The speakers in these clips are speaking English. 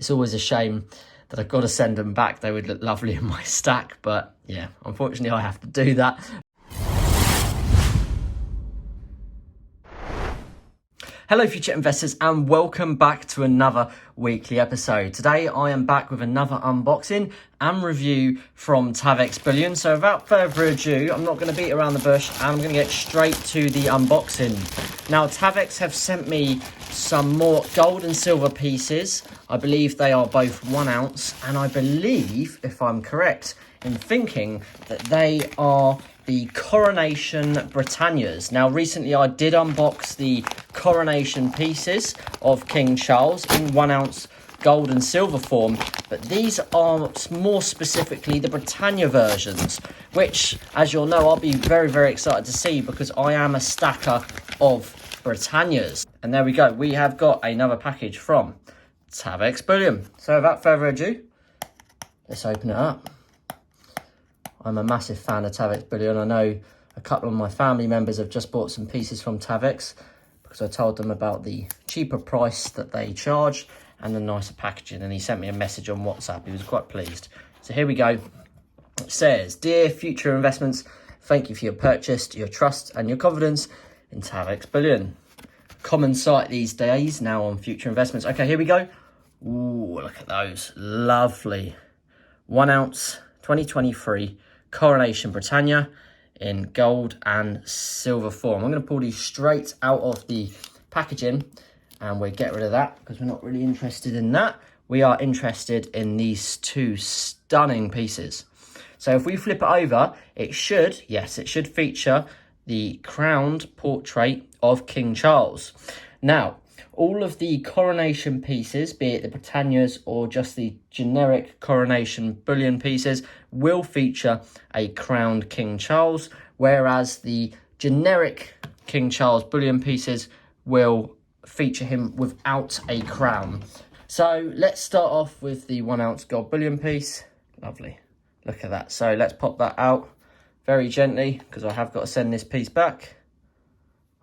It's always a shame that I've got to send them back. They would look lovely in my stack, but yeah, unfortunately I have to do that. Hello future investors and welcome back to another weekly episode. Today I am back with another unboxing and review from Tavex Bullion. So without further ado, I'm not going to beat around the bush and I'm going to get straight to the unboxing. Now Tavex have sent me some more gold and silver pieces. I believe they are both 1 ounce, and I believe, if I'm correct in thinking, that they are the Coronation Britannias. Now recently I did unbox the Coronation pieces of King Charles in 1 ounce gold and silver form, but these are more specifically the Britannia versions, which, as you'll know, I'll be very, very excited to see because I am a stacker of Britannias. And there we go, we have got another package from Tavex Bullion. So without further ado, let's open it up. I'm a massive fan of Tavex Bullion. I know a couple of my family members have just bought some pieces from Tavex because I told them about the cheaper price that they charge and the nicer packaging, and he sent me a message on WhatsApp. He was quite pleased. So here we go. It says, "Dear future investments, thank you for your purchase, your trust and your confidence in Tavex Bullion." Common sight these days now on future investments. Okay, here we go. Ooh, look at those. Lovely. 1 ounce, 2023 Coronation Britannia in gold and silver form. I'm going to pull these straight out of the packaging and we'll get rid of that because we're not really interested in that. We are interested in these two stunning pieces. So if we flip it over, it should, yes, it should feature the crowned portrait of King Charles. Now, all of the coronation pieces, be it the Britannias or just the generic Coronation Bullion pieces, will feature a crowned King Charles, whereas the generic King Charles Bullion pieces will feature him without a crown. So let's start off with the 1 ounce gold bullion piece. Lovely. Look at that. So let's pop that out very gently because I have got to send this piece back.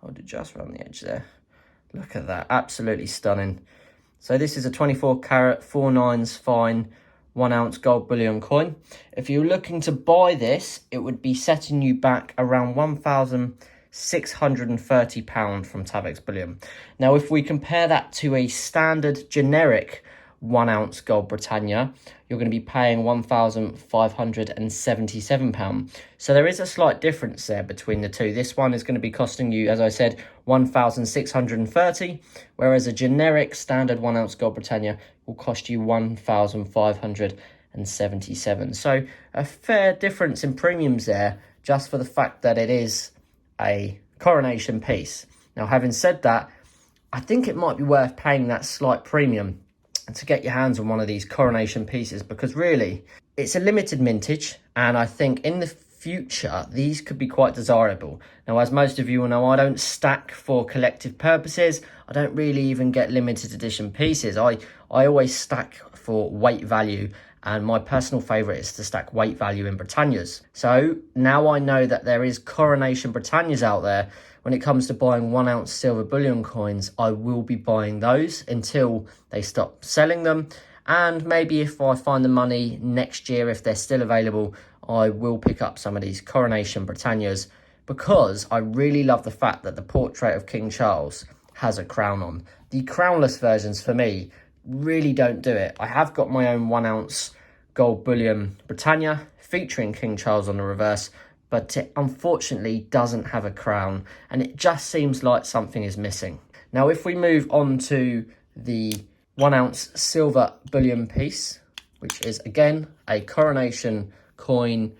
Hold it just around the edge there. Look at that, absolutely stunning. So this is a 24 carat, 4/9 fine, 1 ounce gold bullion coin. If you're looking to buy this, it would be setting you back around £1,630 from Tavex Bullion. Now, if we compare that to a standard generic 1 ounce gold Britannia, you're going to be paying £1,577. So there is a slight difference there between the two. This one is going to be costing you, as I said, £1,630, whereas a generic standard 1 ounce gold Britannia will cost you £1,577. So a fair difference in premiums there, just for the fact that it is a coronation piece. Now, having said that, I think it might be worth paying that slight premium to get your hands on one of these coronation pieces, because really it's a limited mintage, and I think in the future these could be quite desirable. Now, as most of you will know, I don't stack for collective purposes. I don't really even get limited edition pieces. I always stack for weight value, and my personal favourite is to stack weight value in Britannias. So now I know that there is Coronation Britannias out there. When it comes to buying 1 ounce silver bullion coins, I will be buying those until they stop selling them. And maybe if I find the money next year, if they're still available, I will pick up some of these Coronation Britannias, because I really love the fact that the portrait of King Charles has a crown on. The crownless versions for me really don't do it. I have got my own 1 ounce gold bullion Britannia featuring King Charles on the reverse, but it unfortunately doesn't have a crown, and it just seems like something is missing. Now, if we move on to the 1 ounce silver bullion piece, which is again a coronation coin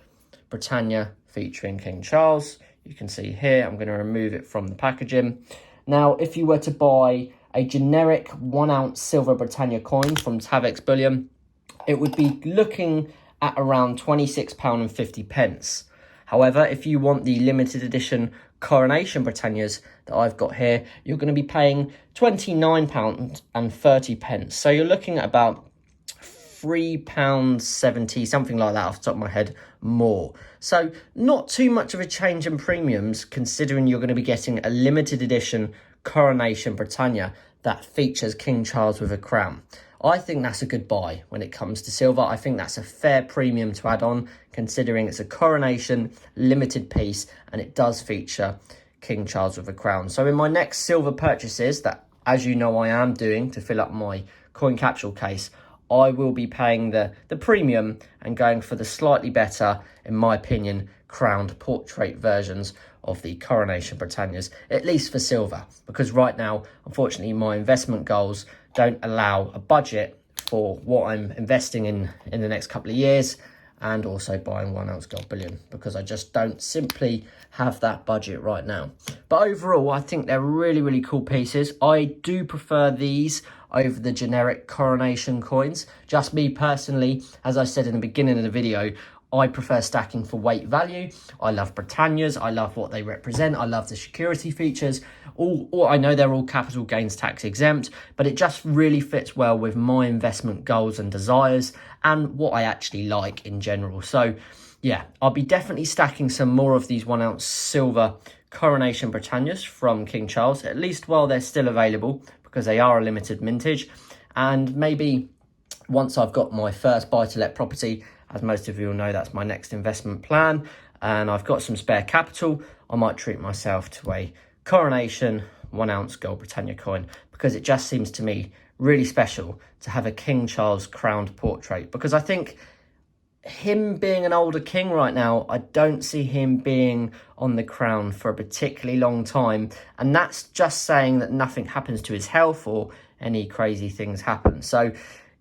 Britannia featuring King Charles, you can see here, I'm going to remove it from the packaging. Now, if you were to buy a generic 1 ounce silver Britannia coin from Tavex Bullion, it would be looking at around £26.50. However, if you want the limited edition Coronation Britannias that I've got here, you're going to be paying £29.30. So you're looking at about £3.70, something like that off the top of my head, more. So not too much of a change in premiums, considering you're going to be getting a limited edition Coronation Britannia that features King Charles with a crown. I think that's a good buy when it comes to silver. I think that's a fair premium to add on, considering it's a Coronation limited piece and it does feature King Charles with a crown. So in my next silver purchases that, as you know, I am doing to fill up my coin capsule case, I will be paying the premium and going for the slightly better, in my opinion, crowned portrait versions of the Coronation Britannias, at least for silver, because right now, unfortunately, my investment goals don't allow a budget for what I'm investing in the next couple of years, and also buying 1 ounce gold bullion, because I just don't simply have that budget right now. But overall, I think they're really, really cool pieces. I do prefer these over the generic Coronation coins. Just me personally, as I said in the beginning of the video, I prefer stacking for weight value. I love Britannias. I love what they represent. I love the security features. I know they're all capital gains tax exempt, but it just really fits well with my investment goals and desires and what I actually like in general. So yeah, I'll be definitely stacking some more of these 1 ounce silver Coronation Britannias from King Charles, at least while they're still available, because they are a limited mintage. And maybe once I've got my first buy-to-let property, as most of you will know, that's my next investment plan, and I've got some spare capital, I might treat myself to a Coronation 1 ounce gold Britannia coin, because it just seems to me really special to have a King Charles crowned portrait, because I think him being an older king right now, I don't see him being on the crown for a particularly long time, and that's just saying that nothing happens to his health or any crazy things happen. So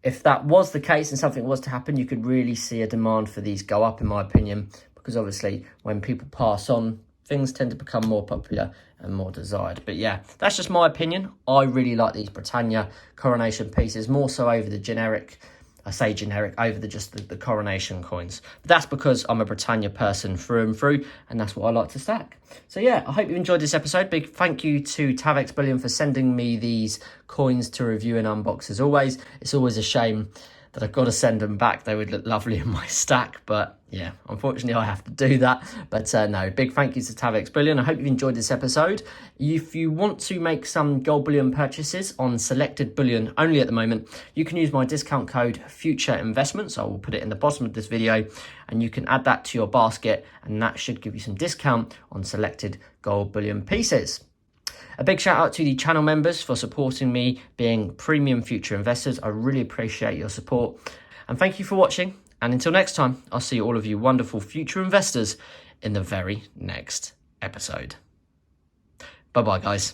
if that was the case and something was to happen, you could really see a demand for these go up, in my opinion, because obviously when people pass on, things tend to become more popular and more desired. But yeah, that's just my opinion. I really like these Britannia Coronation pieces, more so over the generic, I say generic, over the Coronation coins. But that's because I'm a Britannia person through and through, and that's what I like to stack. So yeah, I hope you enjoyed this episode. Big thank you to tavex Bullion for sending me these coins to review and unbox as always. It's always a shame that I've got to send them back. They would look lovely in my stack, but yeah, unfortunately I have to do that. But no, big thank you to tavex Bullion. I hope you've enjoyed this episode. If you want to make some gold bullion purchases on selected bullion only at the moment, you can use my discount code Future Investments. I will put it in the bottom of this video, and you can add that to your basket, and that should give you some discount on selected gold bullion pieces. A big shout out to the channel members for supporting me being premium future investors. I really appreciate your support. And thank you for watching. And until next time, I'll see all of you wonderful future investors in the very next episode. Bye-bye, guys.